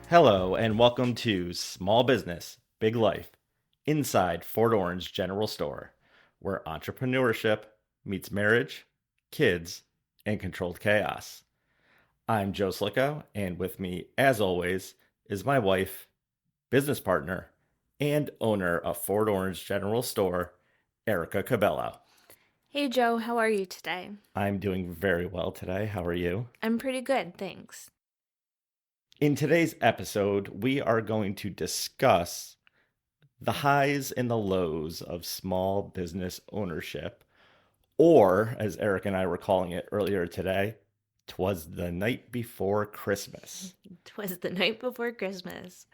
Hello, and welcome to Small Business, Big Life, inside Fort Orange General Store, where entrepreneurship meets marriage, kids, and controlled chaos. I'm Joe Slicko, and with me, as always, is my wife, business partner, and owner of Fort Orange General Store, Erica Cubello. Hey Joe, how are you today? I'm doing very well today. How are you? I'm pretty good, thanks. In today's episode, we are going to discuss the highs and the lows of small business ownership, or as Eric and I were calling it earlier today, "'Twas the night before Christmas." Twas the night before Christmas.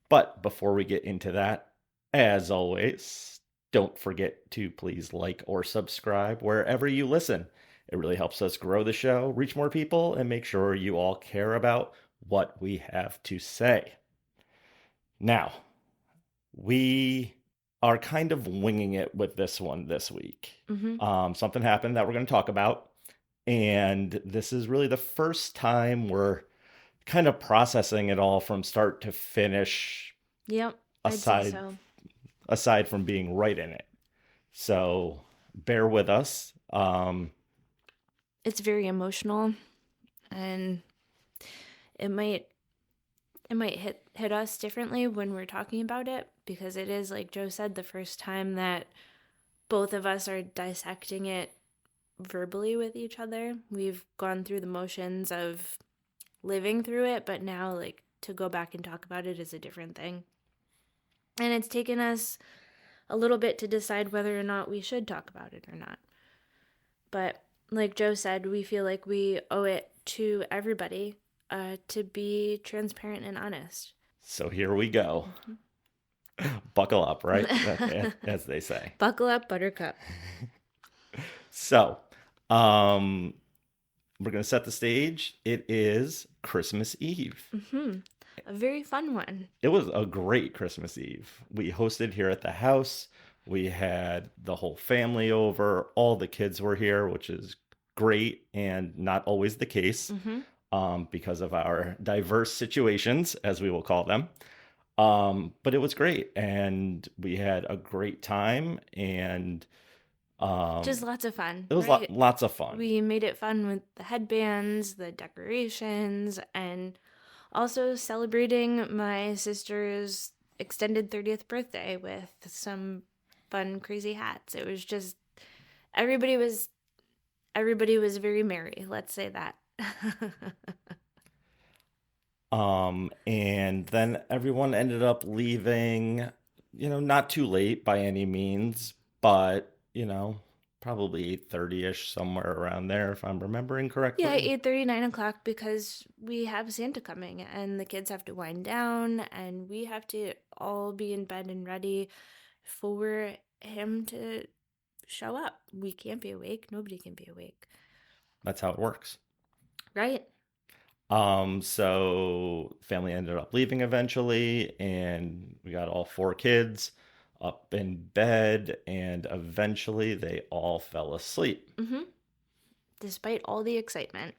But before we get into that, as always, don't forget to please like or subscribe wherever you listen. It really helps us grow the show, reach more people, and make sure you all care about what we have to say. Now, we are kind of winging it with this one this week. Mm-hmm. Something happened that we're going to talk about. And this is really the first time we're kind of processing it all from start to finish, Yep, I'd say aside so. aside from being right in it. So bear with us. It's very emotional and it might it might hit us differently when we're talking about it because it is, like Joe said, the first time that both of us are dissecting it verbally with each other. We've gone through the motions of living through it, but now like to go back and talk about it is a different thing. And it's taken us a little bit to decide whether or not we should talk about it or not. But like Joe said, we feel like we owe it to everybody to be transparent and honest. So here we go. Buckle up, right? As they say. Buckle up, Buttercup. So, um, we're going to set the stage. It is Christmas Eve. Mm-hmm. A very fun one. It was a great Christmas Eve. We hosted here at the house. We had the whole family over. All the kids were here, which is great and not always the case Mm-hmm. because of our diverse situations, as we will call them. But it was great, and we had a great time, and Just lots of fun, it was right? lots of fun. We made it fun with the headbands, the decorations, and also celebrating my sister's extended 30th birthday with some fun, crazy hats. It was just everybody was everybody was very merry. Let's say that. And then everyone ended up leaving, not too late by any means, but, probably 8:30ish, somewhere around there, if I'm remembering Yeah, correctly. 8:30, 9 o'clock because we have Santa coming and the kids have to wind down and we have to all be in bed and ready for him to show up. We can't be awake. Nobody can be awake. That's how it works. Right? So family ended up leaving eventually, and we got all four kids up in bed, and eventually they all fell asleep, Mm-hmm. Despite all the excitement,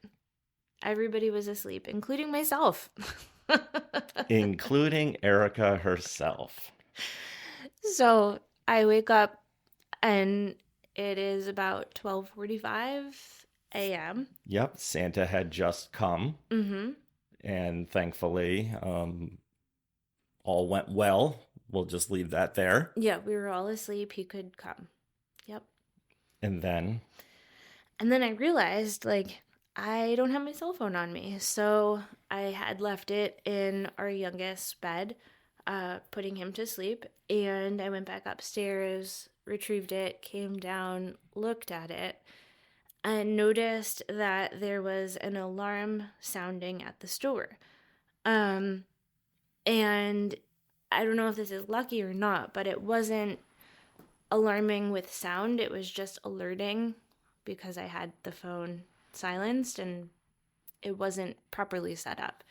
everybody was asleep, including myself. including Erica herself. So I wake up and it is about 12:45 a.m. Yep, Santa had just come, Mm-hmm. and thankfully, all went well. We'll just leave that there. Yeah, we were all asleep. He could come. Yep. And then, And then I realized, like, I don't have my cell phone on me. So I had left it in our youngest bed, putting him to sleep. And I went back upstairs, retrieved it, came down, looked at it, and noticed that there was an alarm sounding at the store. Um, and I don't know if this is lucky or not, but it wasn't alarming with sound. It was just alerting because I had the phone silenced and it wasn't properly set up.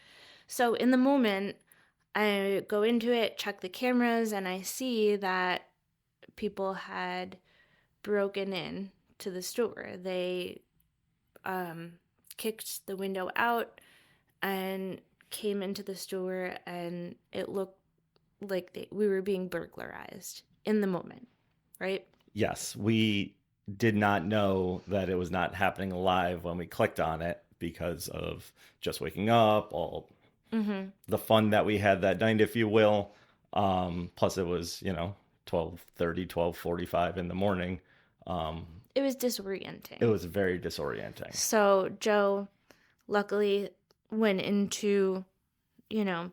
So in the moment, I go into it, check the cameras, and I see that people had broken in to the store. They kicked the window out and came into the store and it looked like we were being burglarized in the moment, right? Yes, we did not know that it was not happening live when we clicked on it because of just waking up, all Mm-hmm. the fun that we had that night, if you will. Plus, it was, 12:30, 12:45 in the morning. Um, It was it disorienting. was very disorienting. So Joe luckily went into, you know,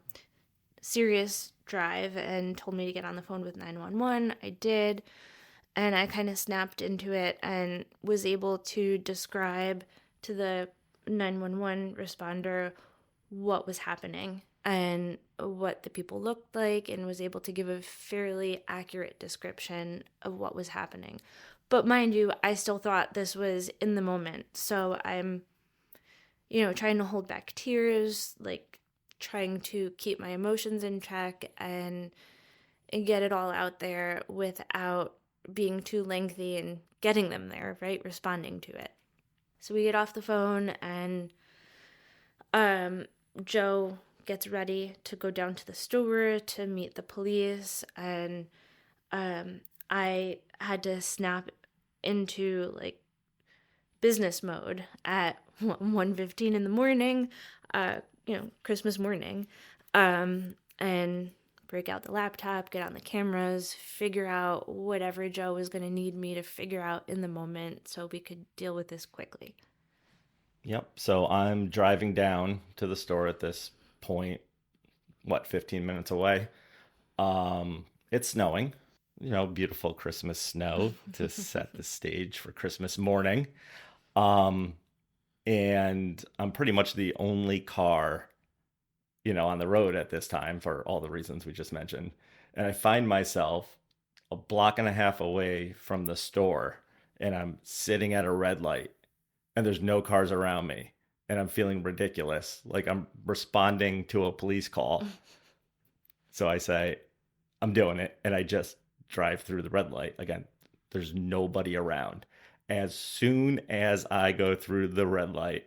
serious drive and told me to get on the phone with 911. I did. And I kind of snapped into it and was able to describe to the 911 responder what was happening and what the people looked like, and was able to give a fairly accurate description of what was happening. But mind you, I still thought this was in the moment. So I'm, trying to hold back tears, like trying to keep my emotions in check and get it all out there without being too lengthy and getting them there, right? Responding to it. So we get off the phone and um, Joe gets ready to go down to the store to meet the police, and I had to snap into like business mode at 1:15 in the morning, Christmas morning, and break out the laptop, get on the cameras, figure out whatever Joe was going to need me to figure out in the moment so we could deal with this quickly. Yep. So I'm driving down to the store at this point, 15 minutes away. It's snowing, beautiful Christmas snow to set the stage for Christmas morning. Um, and I'm pretty much the only car, on the road at this time for all the reasons we just mentioned. And I find myself a block and a half away from the store, and I'm sitting at a red light, and there's no cars around me, and I'm feeling ridiculous, like I'm responding to a police call. So I say, I'm doing it, and I just drive through the red light. Again, there's nobody around. As soon as I go through the red light,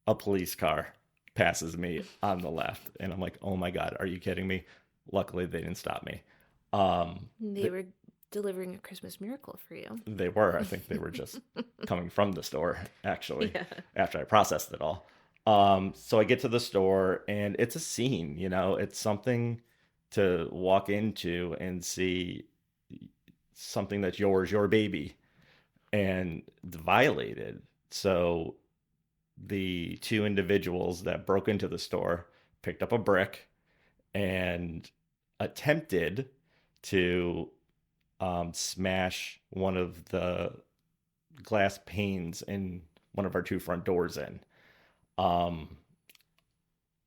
a police car passes me on the left, and I'm like, oh my God, are you kidding me? Luckily, they didn't stop me. They were delivering a Christmas miracle for you. They were. I think they were just coming from the store, actually, Yeah. after I processed it all. So I get to the store, and it's a scene, it's something to walk into and see something that's yours, your baby, and violated. So the two individuals that broke into the store picked up a brick and attempted to smash one of the glass panes in one of our two front doors in. Um,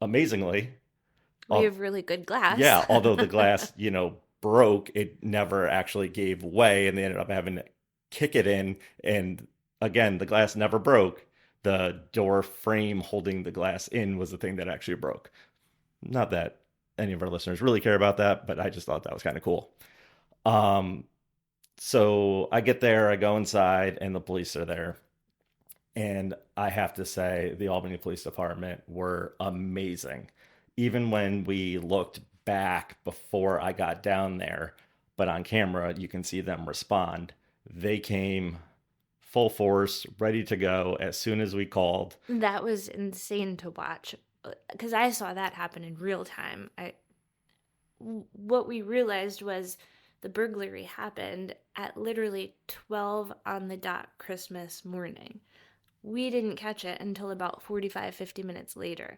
Amazingly, We have really good glass. yeah, although the glass, broke, it never actually gave way, and they ended up having to kick it in. And again, the glass never broke. The door frame holding the glass in was the thing that actually broke. Not that any of our listeners really care about that, but I just thought that was kind of cool. Um, so I get there, I go inside, and the police are there. And I have to say, the Albany Police Department were amazing. Even when we looked back before I got down there, but on camera, you can see them respond. They came full force, ready to go as soon as we called. That was insane to watch because I saw that happen in real time. What we realized was the burglary happened at literally 12 on the dot Christmas morning. We didn't catch it until about 45, 50 minutes later.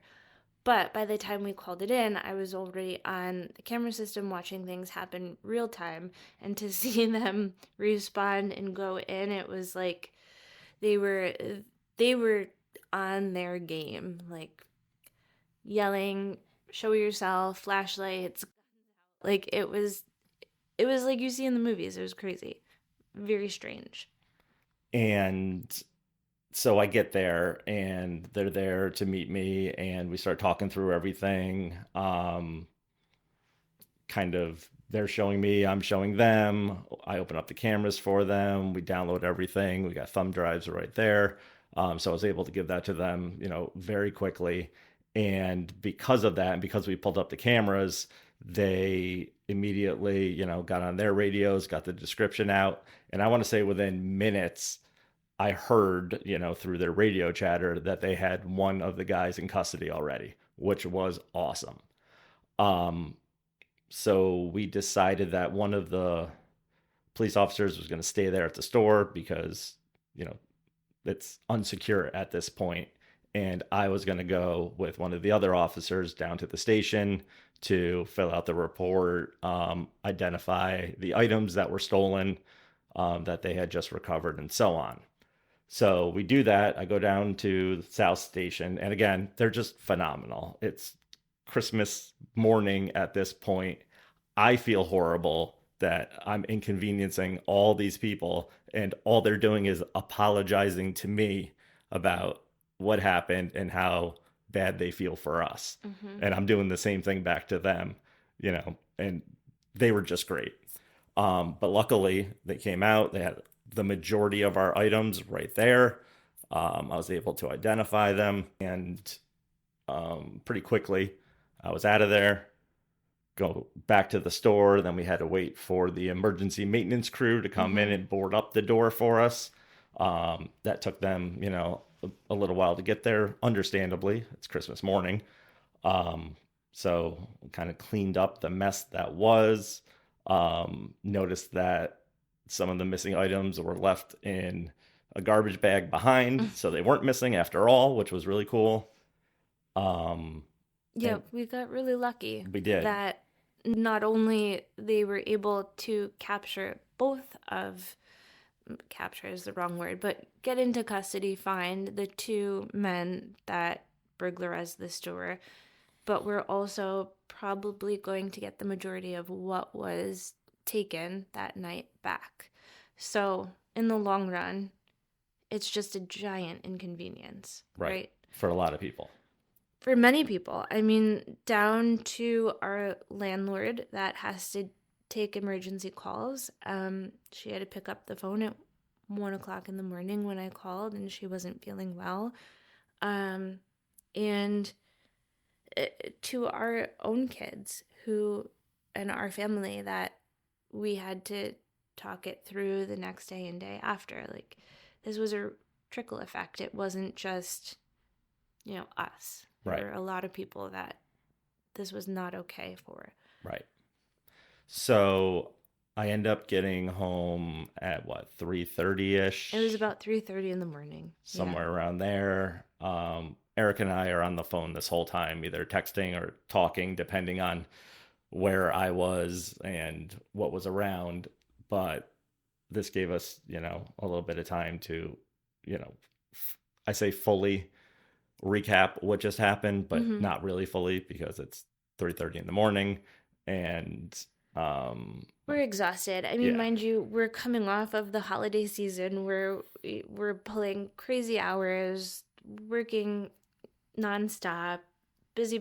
But by the time we called it in, I was already on the camera system watching things happen real time. And to see them respond and go in, it was like they were they were on their game, like yelling, "Show yourself!" Flashlights, like it was like you see in the movies. It was crazy, very strange. And so I get there, and they're there to meet me, and we start talking through everything. Kind of, they're showing me, I'm showing them. I open up the cameras for them. We download everything. We got thumb drives right there. So I was able to give that to them, very quickly. And because of that, and because we pulled up the cameras, they immediately, got on their radios, got the description out. And I want to say within minutes, I heard, through their radio chatter that they had one of the guys in custody already, which was awesome. Um, so we decided that one of the police officers was going to stay there at the store because, you know, it's unsecure at this point. And I was going to go with one of the other officers down to the station to fill out the report, identify the items that were stolen, that they had just recovered, and so on. So we do that. I go down to the South Station. And again, they're just phenomenal. It's Christmas morning at this point. I feel horrible that I'm inconveniencing all these people, and all they're doing is apologizing to me about what happened and how bad they feel for us. Mm-hmm. And I'm doing the same thing back to them, and they were just great. But luckily, they came out, they had the majority of our items right there. I was able to identify them, and pretty quickly, I was out of there, go back to the store. Then we had to wait for the emergency maintenance crew to come in and board up the door for us. That took them, a little while to get there. Understandably, it's Christmas morning. So kind of cleaned up the mess that was. Noticed that some of the missing items were left in a garbage bag behind, so they weren't missing after all, which was really cool. Yeah, we got really lucky. We did. That not only they were able to capture both of, capture is the wrong word, but get into custody, find the two men that burglarized the store, but we're also probably going to get the majority of what was taken that night back. So in the long run, it's just a giant inconvenience, right? For a lot of people. For many people. I mean, down to our landlord that has to take emergency calls. She had to pick up the phone at 1:00 in the morning when I called, and she wasn't feeling well. And to our own kids and our family that we had to talk it through the next day and day after. Like, this was a trickle effect. It wasn't just, us. Right. There were a lot of people that this was not okay for. Right. So I end up getting home at 3:30-ish? It was about 3:30 in the morning. Somewhere around there. Eric and I are on the phone this whole time, either texting or talking, depending on where I was and what was around. But this gave us, a little bit of time to, I say fully recap what just happened, but not really fully because it's 3:30 in the morning, and we're exhausted. I mean, mind you, we're coming off of the holiday season where we're pulling crazy hours, working nonstop, busy,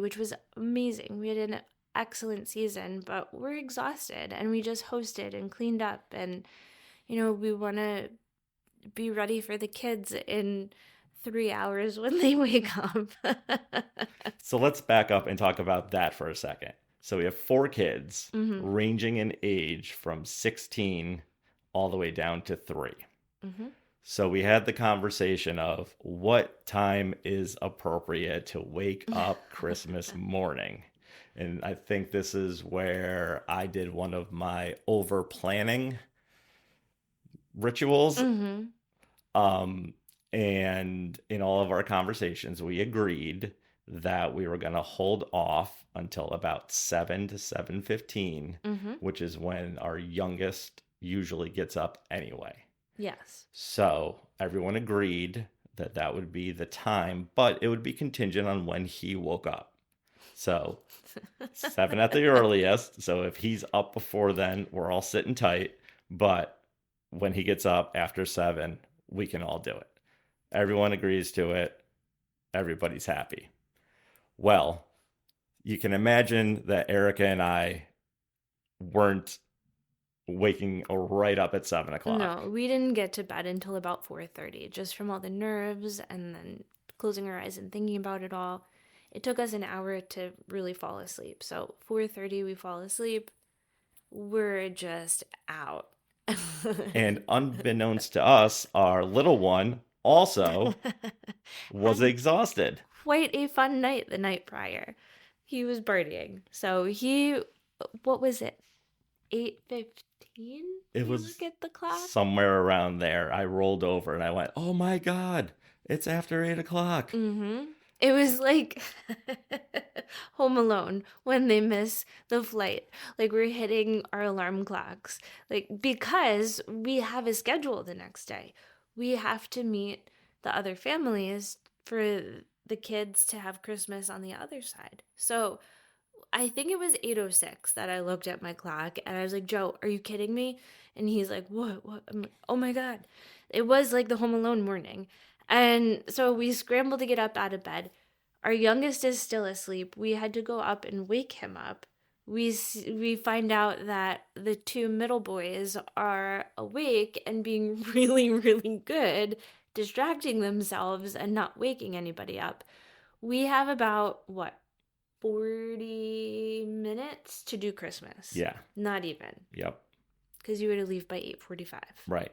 which was amazing. We had an excellent season, but we're exhausted, and we just hosted and cleaned up, and we want to be ready for the kids in 3 hours when they wake up. So let's back up and talk about that for a second. So we have 4 kids ranging in age from 16 all the way down to 3. So we had the conversation of what time is appropriate to wake up Christmas morning. And I think this is where I did one of my over planning rituals. And in all of our conversations, we agreed that we were going to hold off until about 7 to 7:15, which is when our youngest usually gets up anyway. Yes. So everyone agreed that that would be the time, but it would be contingent on when he woke up. So 7 at the earliest. So if he's up before then, we're all sitting tight. But when he gets up after 7, we can all do it. Everyone agrees to it. Everybody's happy. Well, you can imagine that Erica and I weren't waking right up at 7:00. No, we didn't get to bed until about 4:30, just from all the nerves and then closing our eyes and thinking about it all. it took us an hour to really fall asleep. So 4:30 we fall asleep. We're just out. And unbeknownst to us, our little one also was Had exhausted. quite a fun night the night prior. He was partying. So what was it? 8:15? It We was look at the clock. somewhere around there. I rolled over and I went, "Oh my God, it's after 8 o'clock." Mm-hmm. It was like Home Alone when they miss the flight. Like we're hitting our alarm clocks. Like because we have a schedule the next day. We have to meet the other families for the kids to have Christmas on the other side. So I think it was 8:06 that I looked at my clock and I was like, Joe, are you kidding me? And he's like, what? What? I'm like, oh my God. It was like the Home Alone morning. And so we scrambled to get up out of bed. Our youngest is still asleep. We had to go up and wake him up. We find out that the two middle boys are awake and being really, really good, distracting themselves and not waking anybody up. We have about what, 40 minutes to do Christmas. Yeah. Not even. Yep. Because you were to leave by 8:45. Right.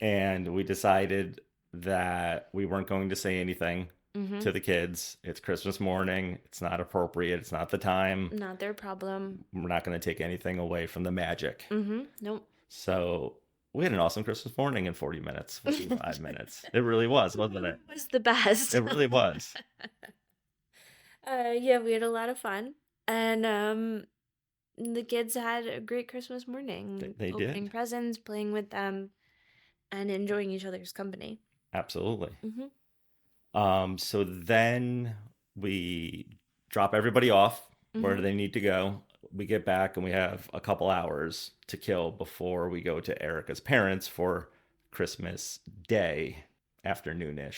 And we decided that we weren't going to say anything Mm-hmm. to the kids. It's Christmas morning. It's not appropriate. It's not the time. Not their problem. We're not going to take anything away from the magic. Mm-hmm. Nope. So we had an awesome Christmas morning in 40 minutes, 45 minutes. It really was, wasn't it? It was the best. It really was. Yeah, we had a lot of fun. And the kids had a great Christmas morning. They opening did. presents, playing with them, and enjoying each other's company. Absolutely. Mm-hmm. So then we drop everybody off where Mm-hmm. they need to go. We get back and we have a couple hours to kill before we go to Erica's parents for Christmas Day, afternoonish,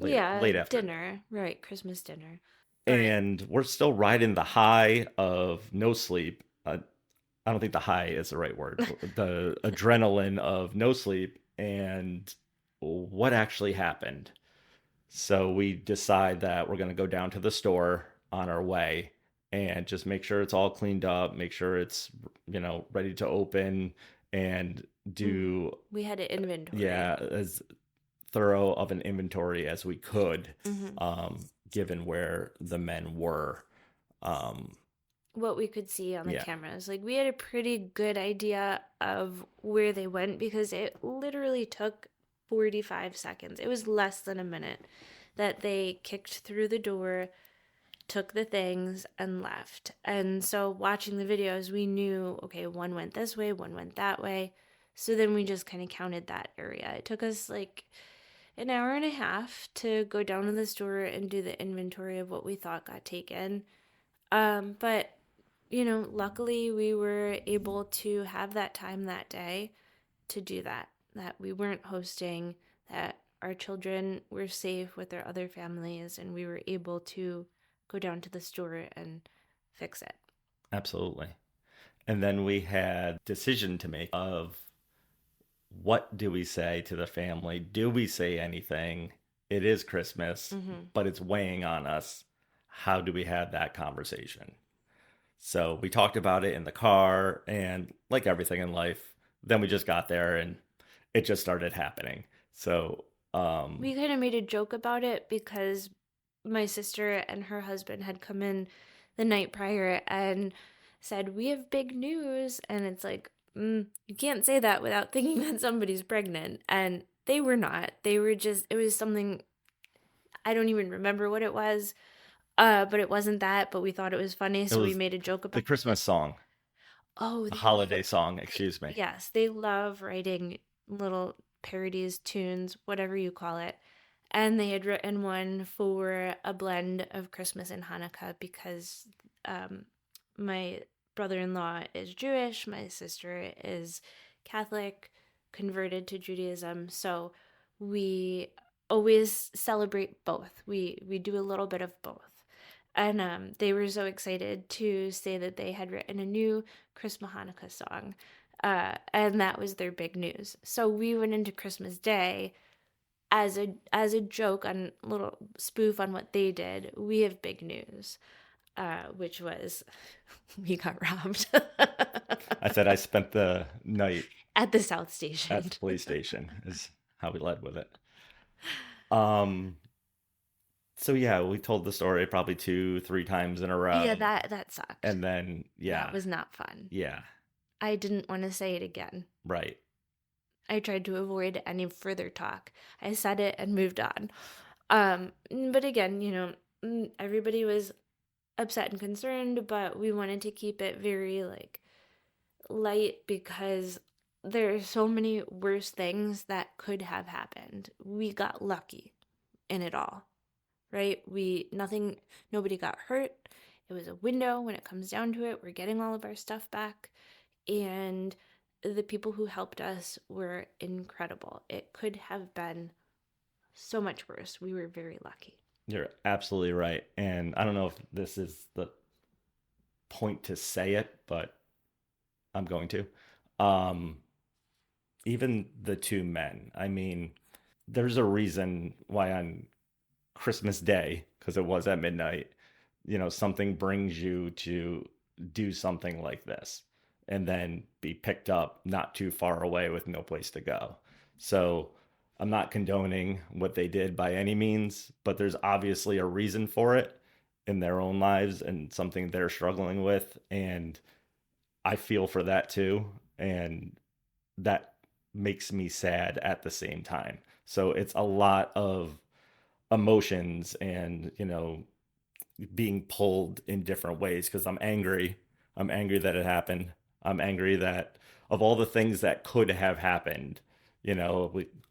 Yeah, late afternoon. dinner. Right, Christmas dinner. But And we're still riding the high of no sleep. I don't think the high is the right word. The adrenaline of no sleep and what actually happened. So we decide that we're going to go down to the store on our way and just make sure it's all cleaned up, make sure it's, ready to open and do, we had an inventory. yeah, as thorough of an inventory as we could, Mm-hmm. given where the men were. What we could see on the Yeah. cameras. Like we had a pretty good idea of where they went because it literally took 45 seconds. It was less than a minute that they kicked through the door, took the things, and left. And so watching the videos, we knew, okay, one went this way, one went that way. So then we just kind of counted that area. It took us like an hour and a half to go down to the store and do the inventory of what we thought got taken. But luckily we were able to have that time that day to do that. That we weren't hosting, that our children were safe with their other families, and we were able to go down to the store and fix it. Absolutely. And then we had decision to make of what do we say to the family? Do we say anything? It is Christmas, but it's weighing on us. How do we have that conversation? So we talked about it in the car and like everything in life, then we just got there and it just started happening. So we kind of made a joke about it because my sister and her husband had come in the night prior and said, we have big news. And it's like, you can't say that without thinking that somebody's pregnant. And they were not. They were just, it was something, I don't even remember what it was. But it wasn't that, but we thought it was funny, so we made a joke about the Christmas song. Oh, the holiday song, excuse me. Yes, they love writing little parodies, tunes, whatever you call it. And they had written one for a blend of Christmas and Hanukkah because my brother-in-law is Jewish, my sister is Catholic, converted to Judaism. So we always celebrate both. We do a little bit of both. And they were so excited to say that they had written a new Christmas Hanukkah song. And that was their big news. So we went into Christmas Day as a joke, on a little spoof on what they did, we have big news, which was we got robbed I said I spent the night at the South at Station. the police station is how we led with it. Um, so yeah, we told the story probably two, three times in a Yeah, row. that sucked. And then, That yeah, was not fun. yeah, I didn't want to say it again. right. I tried to avoid any further talk. I said it and moved on. But again, everybody was upset and concerned, but we wanted to keep it very like light because there are so many worse things that could have happened. We got lucky in it all, right? Nobody got hurt. It was a window when it comes down to it. We're getting all of our stuff back. And the people who helped us were incredible. It could have been so much worse. We were very lucky. You're absolutely right. And I don't know if this is the point to say it, but I'm going to. Um, Even the two men, I mean, there's a reason why on Christmas Day, because it was at midnight, something brings you to do something like this and then be picked up not too far away with no place to go. So I'm not condoning what they did by any means, but there's obviously a reason for it in their own lives and something they're struggling with. And I feel for that too. And that makes me sad at the same time. So it's a lot of emotions and, being pulled in different ways because I'm angry. I'm angry that it happened. I'm angry that of all the things that could have happened,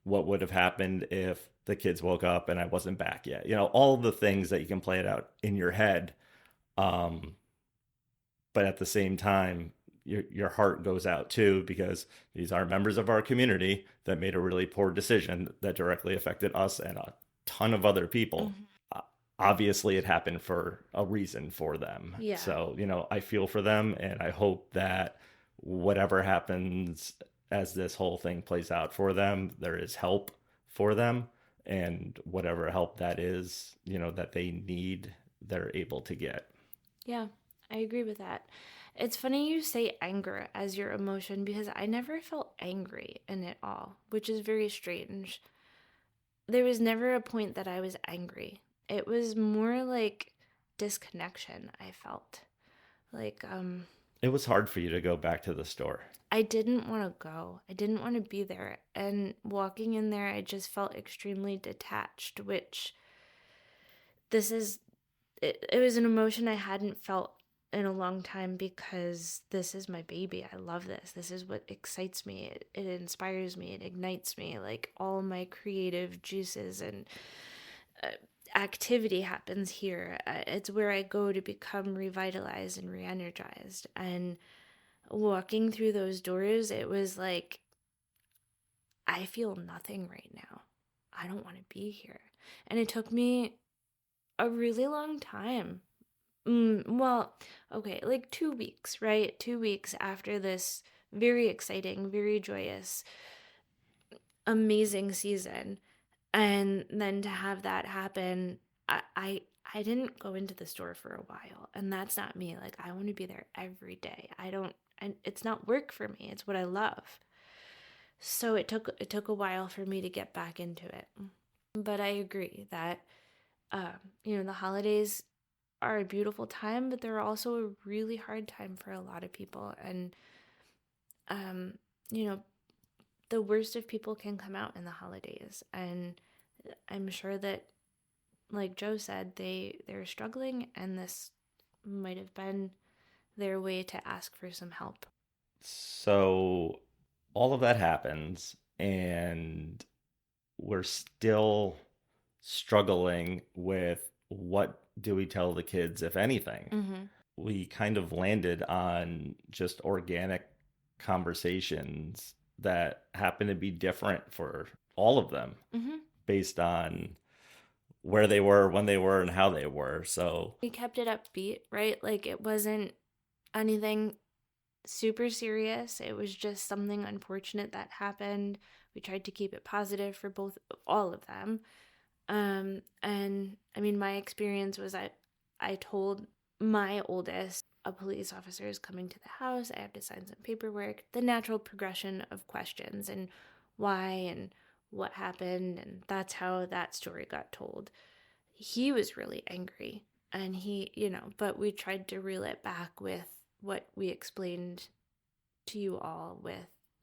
what would have happened if the kids woke up and I wasn't back yet? All the things that you can play it out in your head. Um, but at the same time, your heart goes out too because these are members of our community that made a really poor decision that directly affected us and a ton of other people. Mm-hmm. Obviously, it happened for a reason for them. Yeah. So, I feel for them and I hope that whatever happens as this whole thing plays out for them, there is help for them. And whatever help that is, that they need, they're able to get. Yeah, I agree with that. It's funny you say anger as your emotion because I never felt angry in it all, which is very strange. There was never a point that I was angry. It was more like disconnection, I felt. Like, It was hard for you to go back to the store. I didn't want to go. I didn't want to be there. And walking in there, I just felt extremely detached, which it was an emotion I hadn't felt in a long time because this is my baby. I love this. This is what excites me. It inspires me. It ignites me. Like all my creative juices and uh, activity happens here. It's where I go to become revitalized and re-energized. And walking through those doors, it was like, I feel nothing right now. I don't want to be here. And it took me a really long time. Well, okay, like 2 weeks, right? 2 weeks after this very exciting, very joyous, amazing season. And then to have that happen, I didn't go into the store for a while. And that's not me. Like I want to be there every day. I don't and it's not work for me. It's what I love. So it took a while for me to get back into it. But I agree that the holidays are a beautiful time, but they're also a really hard time for a lot of people. And, um, you know, the worst of people can come out in the holidays. And I'm sure that, like Joe said, they're struggling, and this might have been their way to ask for some help. So all of that happens, and we're still struggling with what do we tell the kids, if anything. Mm-hmm. We kind of landed on just organic conversations that happen to be different for all of them Mm-hmm. based on where they were, when they were, and how they were. So, We kept it upbeat, right? Like it wasn't anything super serious. It was just something unfortunate that happened. We tried to keep it positive for all of them. And I mean, my experience was I told my oldest, a police officer is coming to the house. I have to sign some paperwork. The natural progression of questions and why and what happened. And that's how that story got told. He was really angry. And but we tried to reel it back with what we explained to you all, with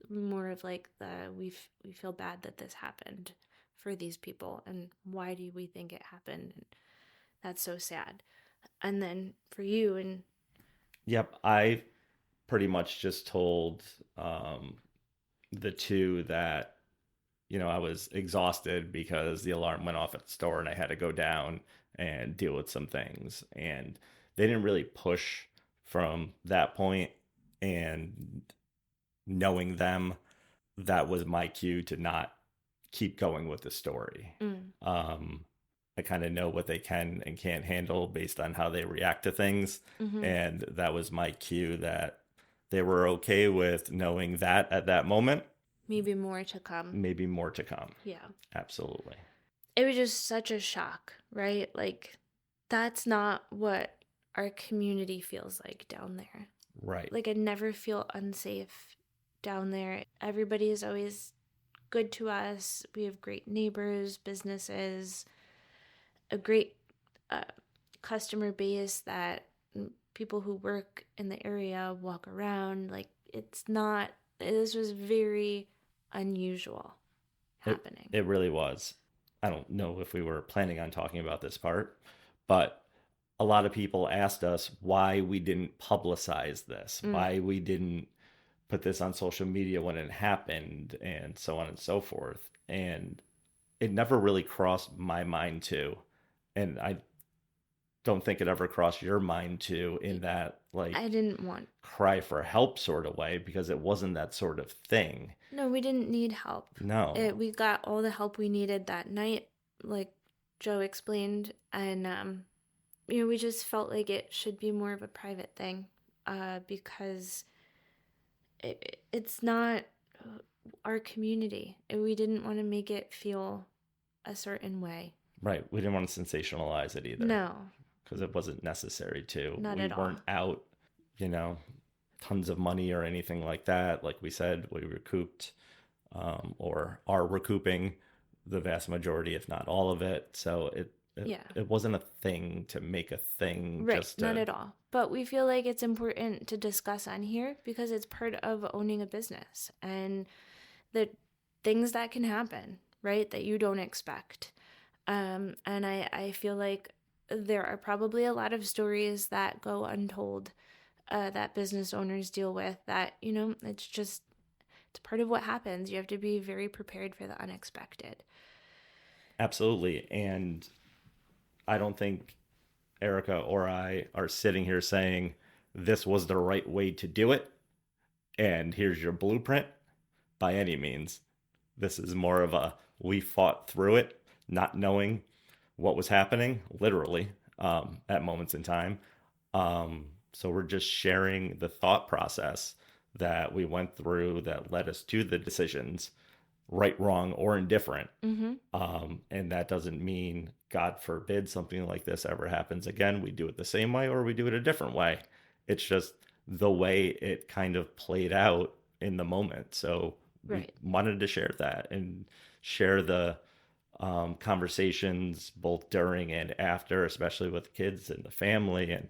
more of like we feel bad that this happened for these people, and why do we think it happened, and that's so sad. And then for you, and Yep, I pretty much just told the two that, I was exhausted because the alarm went off at the store and I had to go down and deal with some things. And they didn't really push from that point. And knowing them, that was my cue to not keep going with the story. mm, I kind of know what they can and can't handle based on how they react to things. mm-hmm, And that was my cue that they were okay with knowing that at that moment. maybe more to come. Maybe more to come. Yeah, Absolutely. it was just such a shock, right? Like, that's not what our community feels like down there. Right. Like, I never feel unsafe down there. Everybody is always good to us. We have great neighbors, businesses, a great uh, customer base that people who work in the area walk around. Like, this was very unusual happening. It really was. I don't know if we were planning on talking about this part, but a lot of people asked us why we didn't publicize this, why we didn't put this on social media when it happened, and so on and so forth. And it never really crossed my mind to. And I don't think it ever crossed your mind to, in that, like, I didn't want. cry for help sort of way, because it wasn't that sort of thing. No, we didn't need help. No. We got all the help we needed that night, like Joe explained. And, we just felt like it should be more of a private thing, because it's not our community. And we didn't want to make it feel a certain way. Right. We didn't want to sensationalize it either. No. Because it wasn't necessary to. Not we at all. weren't out, tons of money or anything like that. Like we said, we recouped or are recouping the vast majority, if not all of it. So it wasn't a thing to make a thing. Right, just to... not at all. But we feel like it's important to discuss on here because it's part of owning a business and the things that can happen, right, that you don't expect. And I feel like there are probably a lot of stories that go untold, that business owners deal with, that, it's part of what happens. You have to be very prepared for the unexpected. Absolutely. And I don't think Erica or I are sitting here saying this was the right way to do it and here's your blueprint by any means. This is more of a, we fought through it, not knowing what was happening, literally, at moments in time. So we're just sharing the thought process that we went through that led us to the decisions, right, wrong, or indifferent. Mm-hmm. And that doesn't mean, God forbid, something like this ever happens again, we do it the same way or we do it a different way. It's just the way it kind of played out in the moment. So right. We wanted to share that and share the conversations both during and after, especially with kids and the family, and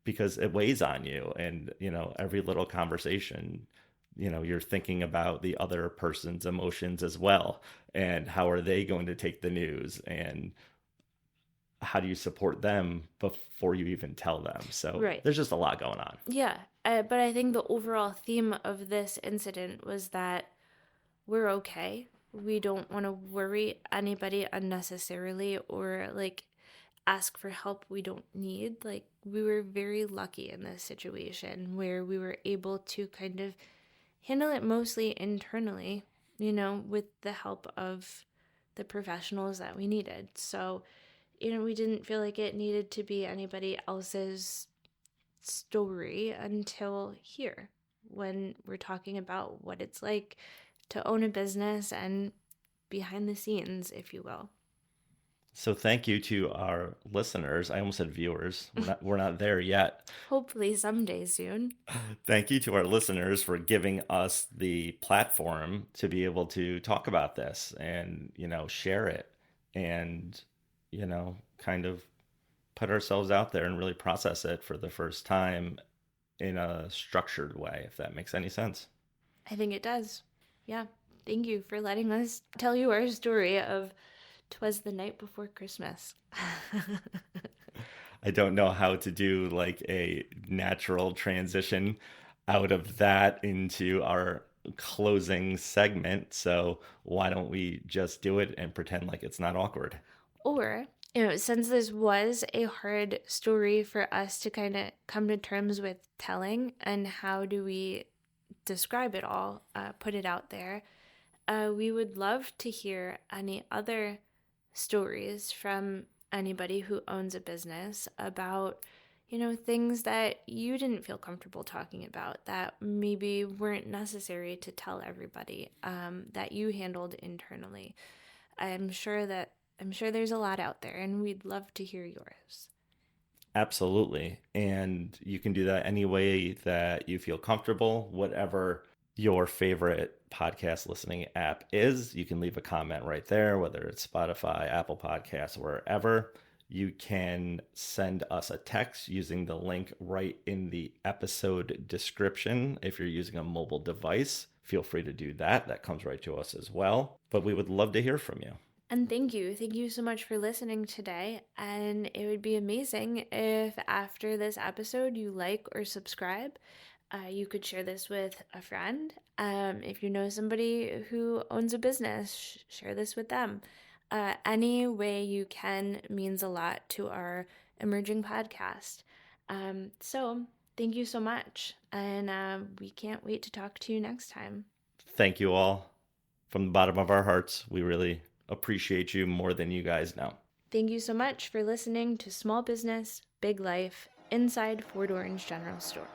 because it weighs on you. And, every little conversation, you're thinking about the other person's emotions as well. And how are they going to take the news? And how do you support them before you even tell them? So right. There's just a lot going on. Yeah. But I think the overall theme of this incident was that we're okay. We don't want to worry anybody unnecessarily or ask for help we don't need. We were very lucky in this situation where we were able to kind of handle it mostly internally, with the help of the professionals that we needed. So, we didn't feel like it needed to be anybody else's story until here, when we're talking about what it's like to own a business and behind the scenes, if you will. So thank you to our listeners. I almost said viewers. We're not there yet. Hopefully someday soon. Thank you to our listeners for giving us the platform to be able to talk about this and, share it and, kind of put ourselves out there and really process it for the first time in a structured way, if that makes any sense. I think it does. Yeah. Thank you for letting us tell you our story of "Twas the Night Before Christmas." I don't know how to do like a natural transition out of that into our closing segment. So why don't we just do it and pretend like it's not awkward? Or, since this was a hard story for us to kind of come to terms with telling, and how do we describe it all, put it out there, we would love to hear any other stories from anybody who owns a business about, things that you didn't feel comfortable talking about, that maybe weren't necessary to tell everybody, that you handled internally. I'm sure there's a lot out there, and we'd love to hear yours. Absolutely. And you can do that any way that you feel comfortable, whatever your favorite podcast listening app is. You can leave a comment right there, whether it's Spotify, Apple Podcasts, wherever. You can send us a text using the link right in the episode description. If you're using a mobile device, feel free to do that. That comes right to us as well. But we would love to hear from you. And thank you. Thank you so much for listening today. And it would be amazing if after this episode you like or subscribe. You could share this with a friend. If you know somebody who owns a business, share this with them. Any way you can means a lot to our emerging podcast. So thank you so much. And we can't wait to talk to you next time. Thank you all from the bottom of our hearts. We really appreciate you more than you guys know. Thank you so much for listening to Small Business, Big Life, inside Fort Orange General Store.